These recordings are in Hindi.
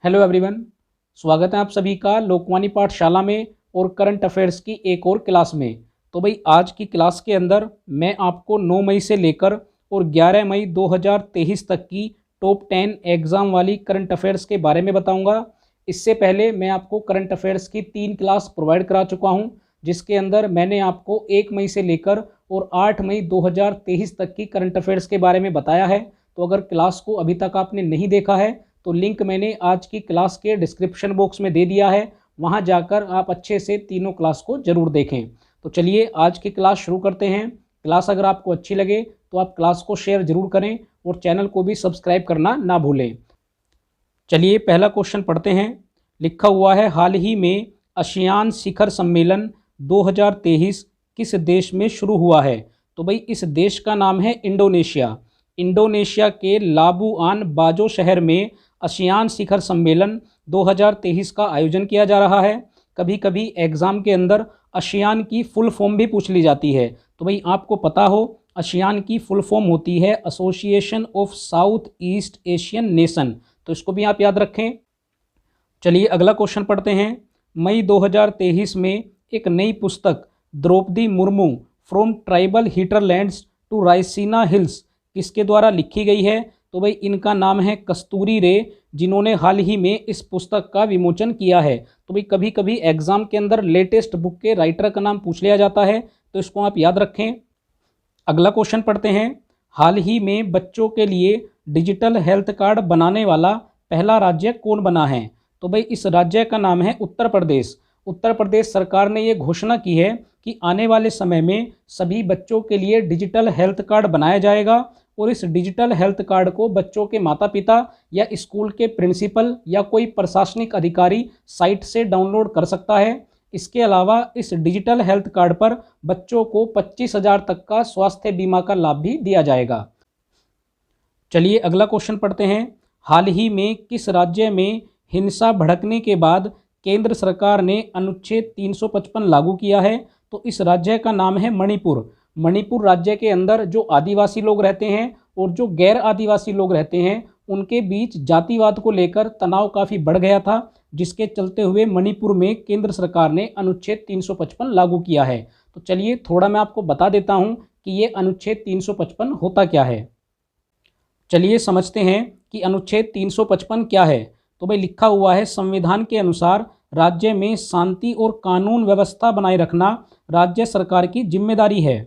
Hello everyone. स्वागत है आप सभी का लोकवाणी पाठशाला में और करंट अफेयर्स की एक और क्लास में। तो भाई आज की क्लास के अंदर मैं आपको 9 मई से लेकर और 11 मई 2023 तक की टॉप 10 एग्ज़ाम वाली करंट अफेयर्स के बारे में बताऊंगा। इससे पहले मैं आपको करंट अफेयर्स की 3 क्लास प्रोवाइड करा चुका हूं, जिसके अंदर मैंने आपको 1 मई से लेकर और 8 मई 2023 तक की करंट अफेयर्स के बारे में बताया है। तो अगर क्लास को अभी तक आपने नहीं देखा है तो लिंक मैंने आज की क्लास के डिस्क्रिप्शन बॉक्स में दे दिया है, वहां जाकर आप अच्छे से तीनों क्लास को जरूर देखें। तो चलिए आज की क्लास शुरू करते हैं। क्लास अगर आपको अच्छी लगे तो आप क्लास को शेयर जरूर करें और चैनल को भी सब्सक्राइब करना ना भूलें। चलिए पहला क्वेश्चन पढ़ते हैं। लिखा हुआ है, हाल ही में आसियान शिखर सम्मेलन 2023 किस देश में शुरू हुआ है? तो भाई इस देश का नाम है इंडोनेशिया। इंडोनेशिया के लाबुआन बाजो शहर में आसियान शिखर सम्मेलन 2023 का आयोजन किया जा रहा है। कभी कभी एग्ज़ाम के अंदर आसियान की फुल फॉर्म भी पूछ ली जाती है। तो भाई आपको पता हो आसियान की फुल फॉर्म होती है association of south east Asian nation. तो इसको भी आप याद रखें। चलिए अगला क्वेश्चन पढ़ते हैं। मई 2023 में एक नई पुस्तक Draupadi Murmu from tribal hinterlands to Raisina Hills किसके द्वारा लिखी गई है? तो भाई इनका नाम है कस्तूरी रे, जिन्होंने हाल ही में इस पुस्तक का विमोचन किया है। तो भाई कभी कभी एग्जाम के अंदर लेटेस्ट बुक के राइटर का नाम पूछ लिया जाता है, तो इसको आप याद रखें। अगला क्वेश्चन पढ़ते हैं। हाल ही में बच्चों के लिए डिजिटल हेल्थ कार्ड बनाने वाला पहला राज्य कौन बना है? तो भाई इस राज्य का नाम है उत्तर प्रदेश। उत्तर प्रदेश सरकार ने ये घोषणा की है कि आने वाले समय में सभी बच्चों के लिए डिजिटल हेल्थ कार्ड बनाया जाएगा और इस डिजिटल हेल्थ कार्ड को बच्चों के माता पिता या स्कूल के प्रिंसिपल या कोई प्रशासनिक अधिकारी साइट से डाउनलोड कर सकता है। इसके अलावा इस डिजिटल हेल्थ कार्ड पर बच्चों को 25,000 तक का स्वास्थ्य बीमा का लाभ भी दिया जाएगा। चलिए अगला क्वेश्चन पढ़ते हैं। हाल ही में किस राज्य में हिंसा भड़कने के बाद केंद्र सरकार ने अनुच्छेद 355 लागू किया है? तो इस राज्य का नाम है मणिपुर। मणिपुर राज्य के अंदर जो आदिवासी लोग रहते हैं और जो गैर आदिवासी लोग रहते हैं उनके बीच जातिवाद को लेकर तनाव काफ़ी बढ़ गया था, जिसके चलते हुए मणिपुर में केंद्र सरकार ने अनुच्छेद 355 लागू किया है। तो चलिए थोड़ा मैं आपको बता देता हूं कि ये अनुच्छेद 355 होता क्या है। चलिए समझते हैं कि अनुच्छेद 355 क्या है। तो भाई लिखा हुआ है, संविधान के अनुसार राज्य में शांति और कानून व्यवस्था बनाए रखना राज्य सरकार की जिम्मेदारी है,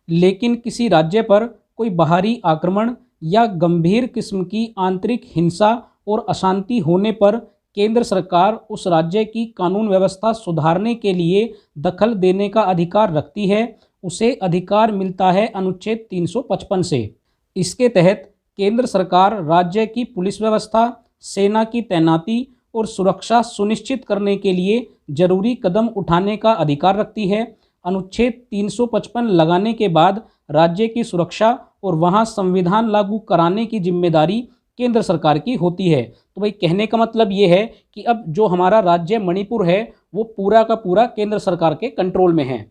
लेकिन किसी राज्य पर कोई बाहरी आक्रमण या गंभीर किस्म की आंतरिक हिंसा और अशांति होने पर केंद्र सरकार उस राज्य की कानून व्यवस्था सुधारने के लिए दखल देने का अधिकार रखती है। उसे अधिकार मिलता है अनुच्छेद 355 से। इसके तहत केंद्र सरकार राज्य की पुलिस व्यवस्था, सेना की तैनाती और सुरक्षा सुनिश्चित करने के लिए जरूरी कदम उठाने का अधिकार रखती है। अनुच्छेद 355 लगाने के बाद राज्य की सुरक्षा और वहां संविधान लागू कराने की जिम्मेदारी केंद्र सरकार की होती है। तो भाई कहने का मतलब ये है कि अब जो हमारा राज्य मणिपुर है वो पूरा का पूरा केंद्र सरकार के कंट्रोल में है।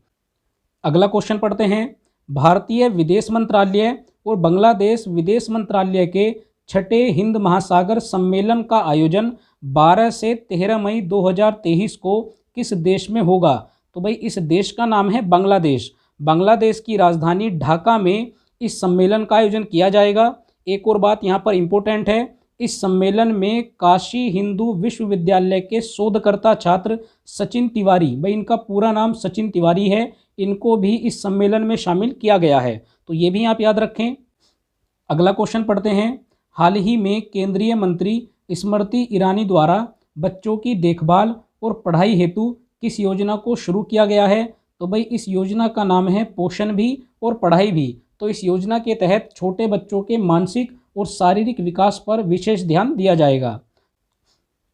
अगला क्वेश्चन पढ़ते हैं। भारतीय विदेश मंत्रालय और बांग्लादेश विदेश मंत्रालय के छठे हिंद महासागर सम्मेलन का आयोजन 12 से 13 मई 2023 को किस देश में होगा? तो भाई इस देश का नाम है बांग्लादेश। बांग्लादेश की राजधानी ढाका में इस सम्मेलन का आयोजन किया जाएगा। एक और बात यहाँ पर इम्पोर्टेंट है, इस सम्मेलन में काशी हिंदू विश्वविद्यालय के शोधकर्ता छात्र सचिन तिवारी, भाई इनका पूरा नाम सचिन तिवारी है, इनको भी इस सम्मेलन में शामिल किया गया है। तो ये भी आप याद रखें। अगला क्वेश्चन पढ़ते हैं। हाल ही में केंद्रीय मंत्री स्मृति ईरानी द्वारा बच्चों की देखभाल और पढ़ाई हेतु किस योजना को शुरू किया गया है? तो भाई इस योजना का नाम है पोषण भी और पढ़ाई भी। तो इस योजना के तहत छोटे बच्चों के मानसिक और शारीरिक विकास पर विशेष ध्यान दिया जाएगा।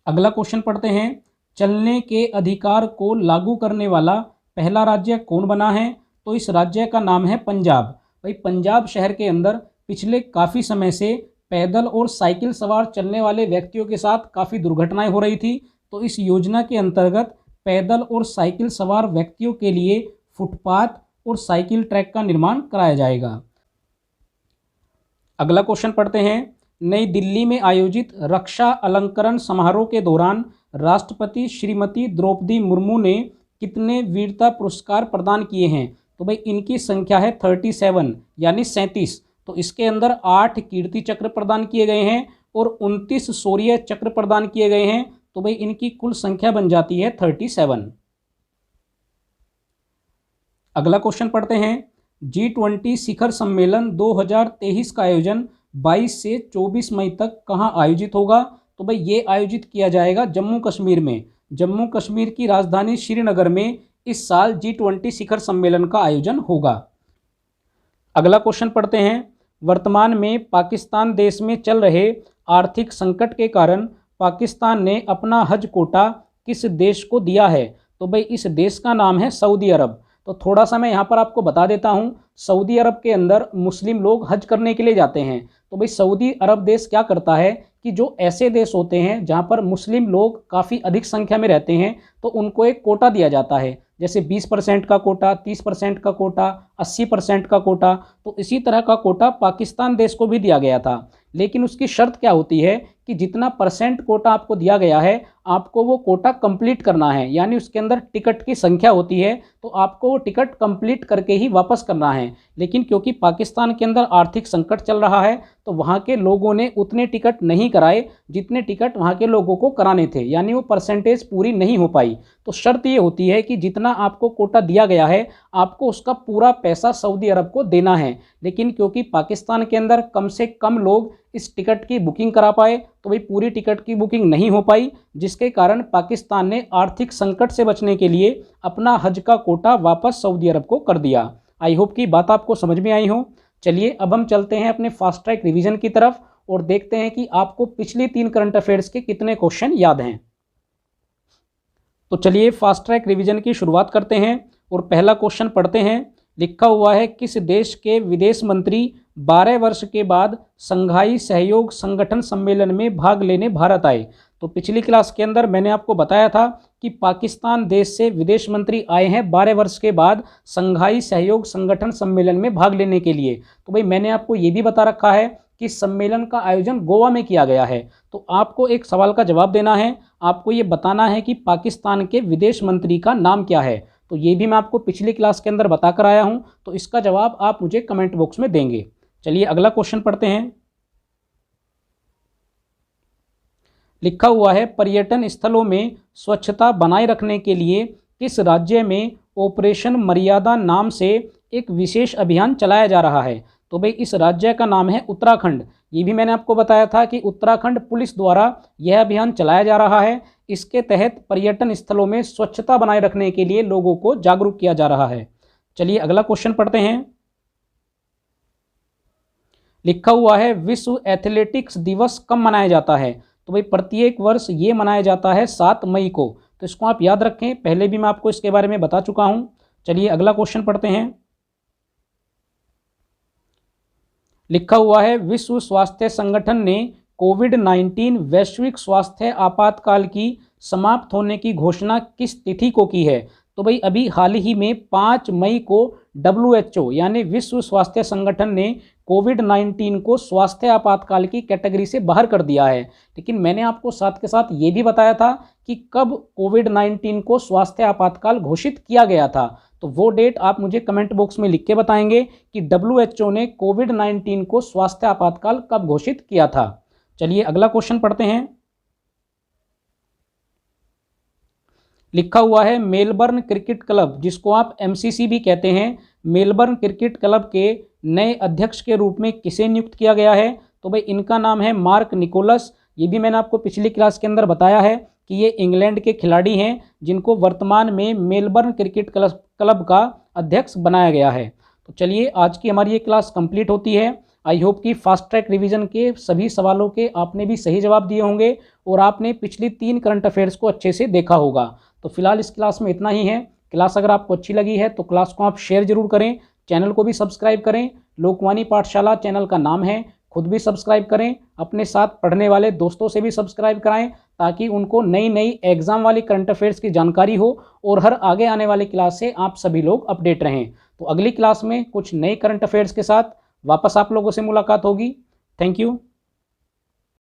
अगला क्वेश्चन पढ़ते हैं। चलने के अधिकार को लागू करने वाला पहला राज्य कौन बना है? तो इस राज्य का नाम है पंजाब। भाई पंजाब शहर के अंदर पिछले काफ़ी समय से पैदल और साइकिल सवार चलने वाले व्यक्तियों के साथ काफ़ी दुर्घटनाएं हो रही थी। तो इस योजना के अंतर्गत पैदल और साइकिल सवार व्यक्तियों के लिए फुटपाथ और साइकिल ट्रैक का निर्माण कराया जाएगा। अगला क्वेश्चन पढ़ते हैं। नई दिल्ली में आयोजित रक्षा अलंकरण समारोह के दौरान राष्ट्रपति श्रीमती द्रौपदी मुर्मू ने कितने वीरता पुरस्कार प्रदान किए हैं? तो भाई इनकी संख्या है 37 यानी 37। तो इसके अंदर 8 कीर्ति चक्र प्रदान किए गए हैं और 29 शौर्य चक्र प्रदान किए गए हैं। तो भाई इनकी कुल संख्या बन जाती है 37। अगला क्वेश्चन पढ़ते हैं। G20 शिखर सम्मेलन 2023 का आयोजन 22 से 24 मई तक कहाँ आयोजित होगा? तो भाई ये आयोजित किया जाएगा जम्मू कश्मीर में। जम्मू कश्मीर की राजधानी श्रीनगर में इस साल G20 शिखर सम्मेलन का आयोजन होगा। अगला क्वेश्चन पढ़ते हैं। वर्तमान में पाकिस्तान देश में चल रहे आर्थिक संकट के कारण पाकिस्तान ने अपना हज कोटा किस देश को दिया है? तो भाई इस देश का नाम है सऊदी अरब। तो थोड़ा सा मैं यहाँ पर आपको बता देता हूँ, सऊदी अरब के अंदर मुस्लिम लोग हज करने के लिए जाते हैं। तो भाई सऊदी अरब देश क्या करता है कि जो ऐसे देश होते हैं जहाँ पर मुस्लिम लोग काफ़ी अधिक संख्या में रहते हैं तो उनको एक कोटा दिया जाता है, जैसे 20% का कोटा, 30% का कोटा, 80% का कोटा। तो इसी तरह का कोटा पाकिस्तान देश को भी दिया गया था, लेकिन उसकी शर्त क्या होती है कि जितना परसेंट कोटा आपको दिया गया है आपको वो कोटा कंप्लीट करना है, यानी उसके अंदर टिकट की संख्या होती है तो आपको वो टिकट कंप्लीट करके ही वापस करना है। लेकिन क्योंकि पाकिस्तान के अंदर आर्थिक संकट चल रहा है तो वहाँ के लोगों ने उतने टिकट नहीं कराए जितने टिकट वहाँ के लोगों को कराने थे, यानी वो परसेंटेज पूरी नहीं हो पाई। तो शर्त ये होती है कि जितना आपको कोटा दिया गया है आपको उसका पूरा पैसा सऊदी अरब को देना है। लेकिन क्योंकि पाकिस्तान के अंदर कम से कम लोग इस टिकट की बुकिंग करा पाए तो भाई पूरी टिकट की बुकिंग नहीं हो पाई, जिसके कारण पाकिस्तान ने आर्थिक संकट से बचने के लिए अपना हज का कोटा वापस सऊदी अरब को कर दिया। आई होप कि बात आपको समझ में आई हो। चलिए अब हम चलते हैं अपने फास्ट ट्रैक रिवीजन की तरफ और देखते हैं कि आपको पिछली 3 करंट अफेयर्स के कितने क्वेश्चन याद हैं। तो चलिए फास्ट ट्रैक रिवीजन की शुरुआत करते हैं और पहला क्वेश्चन पढ़ते हैं। लिखा हुआ है, किस देश के विदेश मंत्री 12 वर्ष के बाद संघाई सहयोग संगठन सम्मेलन में भाग लेने भारत आए? तो पिछली क्लास के अंदर मैंने आपको बताया था कि पाकिस्तान देश से विदेश मंत्री आए हैं 12 वर्ष के बाद संघाई सहयोग संगठन सम्मेलन में भाग लेने के लिए। तो भाई मैंने आपको ये भी बता रखा है कि सम्मेलन का आयोजन गोवा में किया गया है। तो आपको एक सवाल का जवाब देना है, आपको ये बताना है कि पाकिस्तान के विदेश मंत्री का नाम क्या है। तो ये भी मैं आपको पिछली क्लास के अंदर बता कर आया हूँ, तो इसका जवाब आप मुझे कमेंट बॉक्स में देंगे। चलिए अगला क्वेश्चन पढ़ते हैं। लिखा हुआ है, पर्यटन स्थलों में स्वच्छता बनाए रखने के लिए किस राज्य में ऑपरेशन मर्यादा नाम से एक विशेष अभियान चलाया जा रहा है? तो भाई इस राज्य का नाम है उत्तराखंड। ये भी मैंने आपको बताया था कि उत्तराखंड पुलिस द्वारा यह अभियान चलाया जा रहा है। इसके तहत पर्यटन स्थलों में स्वच्छता बनाए रखने के लिए लोगों को जागरूक किया जा रहा है। चलिए अगला क्वेश्चन पढ़ते हैं। लिखा हुआ है, विश्व एथलेटिक्स दिवस कब मनाया जाता है? तो भाई प्रत्येक वर्ष ये मनाया जाता है 7 मई को। तो इसको आप याद रखें, पहले भी मैं आपको इसके बारे में बता चुका हूं। चलिए अगला क्वेश्चन पढ़ते हैं। लिखा हुआ है, विश्व स्वास्थ्य संगठन ने कोविड-19 वैश्विक स्वास्थ्य आपातकाल की समाप्त होने की घोषणा किस तिथि को की है? तो भाई अभी हाल ही में 5 मई को WHO यानी विश्व स्वास्थ्य संगठन ने कोविड-19 को स्वास्थ्य आपातकाल की कैटेगरी से बाहर कर दिया है। लेकिन मैंने आपको साथ के साथ ये भी बताया था कि कब कोविड-19 को स्वास्थ्य आपातकाल घोषित किया गया था। तो वो डेट आप मुझे कमेंट बॉक्स में लिख के बताएंगे कि WHO ने कोविड-19 को स्वास्थ्य आपातकाल कब घोषित किया था। चलिए अगला क्वेश्चन पढ़ते हैं। लिखा हुआ है, मेलबर्न क्रिकेट क्लब, जिसको आप MCC भी कहते हैं, मेलबर्न क्रिकेट क्लब के नए अध्यक्ष के रूप में किसे नियुक्त किया गया है? तो भाई इनका नाम है मार्क निकोलस। ये भी मैंने आपको पिछली क्लास के अंदर बताया है कि ये इंग्लैंड के खिलाड़ी हैं जिनको वर्तमान में मेलबर्न क्रिकेट क्लब का अध्यक्ष बनाया गया है। तो चलिए आज की हमारी ये क्लास कंप्लीट होती है। आई होप कि फास्ट ट्रैक रिवीजन के सभी सवालों के आपने भी सही जवाब दिए होंगे और आपने पिछली 3 करंट अफेयर्स को अच्छे से देखा होगा। तो फिलहाल इस क्लास में इतना ही है। क्लास अगर आपको अच्छी लगी है तो क्लास को आप शेयर जरूर करें, चैनल को भी सब्सक्राइब करें। लोकवाणी पाठशाला चैनल का नाम है, खुद भी सब्सक्राइब करें, अपने साथ पढ़ने वाले दोस्तों से भी सब्सक्राइब कराएं ताकि उनको नई नई एग्जाम वाली करंट अफेयर्स की जानकारी हो और हर आगे आने वाली क्लास से आप सभी लोग अपडेट रहें। तो अगली क्लास में कुछ नए करंट अफेयर्स के साथ वापस आप लोगों से मुलाकात होगी। Thank you.